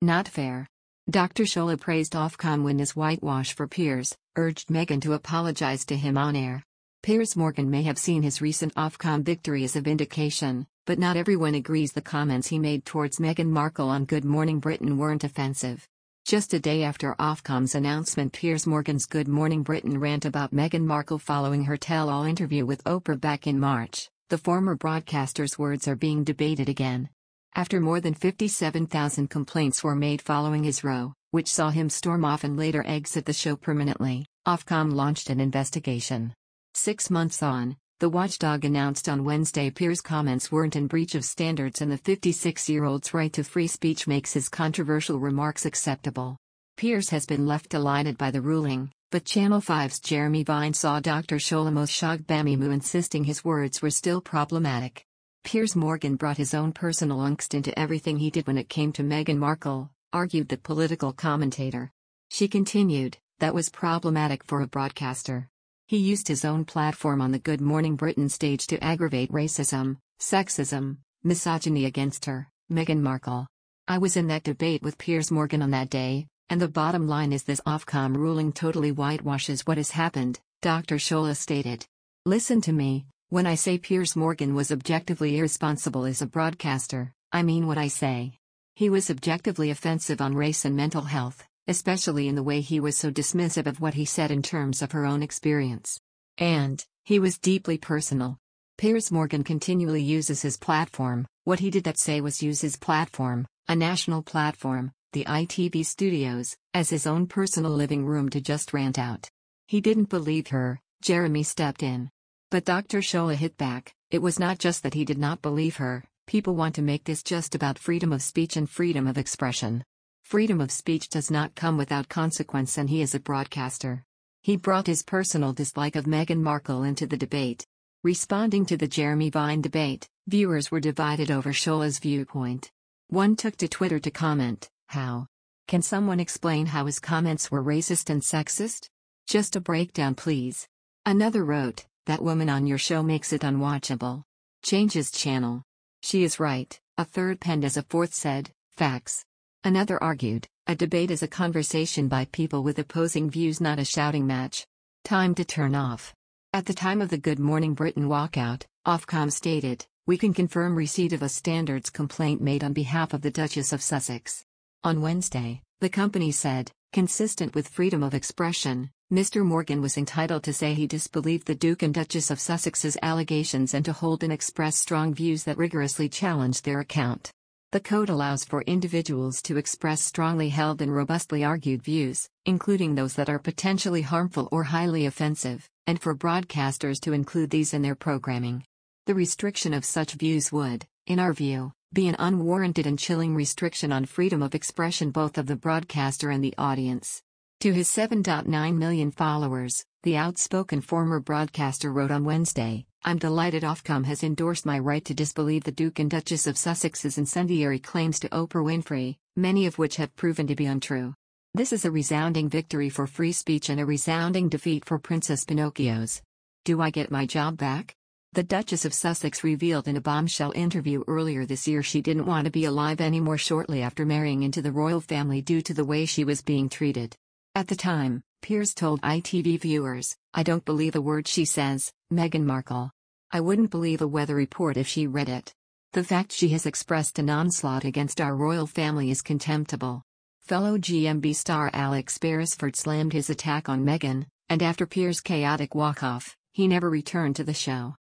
Not fair. Dr. Shola praised Ofcom win as whitewash for Piers, urged Meghan to apologize to him on air. Piers Morgan may have seen his recent Ofcom victory as a vindication, but not everyone agrees the comments he made towards Meghan Markle on Good Morning Britain weren't offensive. Just a day after Ofcom's announcement, Piers Morgan's Good Morning Britain rant about Meghan Markle following her tell-all interview with Oprah back in March, the former broadcaster's words are being debated again. After more than 57,000 complaints were made following his row, which saw him storm off and later exit the show permanently, Ofcom launched an investigation. 6 months on, the watchdog announced on Wednesday Piers' comments weren't in breach of standards and the 56-year-old's right to free speech makes his controversial remarks acceptable. Piers has been left delighted by the ruling, but Channel 5's Jeremy Vine saw Dr. Shola Moshag-Bamimu insisting his words were still problematic. Piers Morgan brought his own personal angst into everything he did when it came to Meghan Markle, argued the political commentator. She continued, that was problematic for a broadcaster. He used his own platform on the Good Morning Britain stage to aggravate racism, sexism, misogyny against her, Meghan Markle. I was in that debate with Piers Morgan on that day, and the bottom line is this Ofcom ruling totally whitewashes what has happened, Dr. Shola stated. Listen to me, when I say Piers Morgan was objectively irresponsible as a broadcaster, I mean what I say. He was objectively offensive on race and mental health, especially in the way he was so dismissive of what he said in terms of her own experience. And, he was deeply personal. Piers Morgan continually uses his platform, what he did that say was use his platform, a national platform, the ITV studios, as his own personal living room to just rant out. He didn't believe her, Jeremy stepped in. But Dr. Shola hit back, it was not just that he did not believe her, people want to make this just about freedom of speech and freedom of expression. Freedom of speech does not come without consequence and he is a broadcaster. He brought his personal dislike of Meghan Markle into the debate. Responding to the Jeremy Vine debate, viewers were divided over Shola's viewpoint. One took to Twitter to comment, how? Can someone explain how his comments were racist and sexist? Just a breakdown please. Another wrote, that woman on your show makes it unwatchable. Change his channel. She is right, a third penned as a fourth said, facts. Another argued, a debate is a conversation by people with opposing views, not a shouting match. Time to turn off. At the time of the Good Morning Britain walkout, Ofcom stated, we can confirm receipt of a standards complaint made on behalf of the Duchess of Sussex. On Wednesday, the company said, consistent with freedom of expression, Mr. Morgan was entitled to say he disbelieved the Duke and Duchess of Sussex's allegations and to hold and express strong views that rigorously challenged their account. The code allows for individuals to express strongly held and robustly argued views, including those that are potentially harmful or highly offensive, and for broadcasters to include these in their programming. The restriction of such views would, in our view, be an unwarranted and chilling restriction on freedom of expression both of the broadcaster and the audience. To his 7.9 million followers, the outspoken former broadcaster wrote on Wednesday, I'm delighted Ofcom has endorsed my right to disbelieve the Duke and Duchess of Sussex's incendiary claims to Oprah Winfrey, many of which have proven to be untrue. This is a resounding victory for free speech and a resounding defeat for Princess Pinocchio's. Do I get my job back? The Duchess of Sussex revealed in a bombshell interview earlier this year she didn't want to be alive anymore shortly after marrying into the royal family due to the way she was being treated. At the time, Piers told ITV viewers, I don't believe a word she says, Meghan Markle. I wouldn't believe a weather report if she read it. The fact she has expressed an onslaught against our royal family is contemptible. Fellow GMB star Alex Beresford slammed his attack on Meghan, and after Piers' chaotic walk-off, he never returned to the show.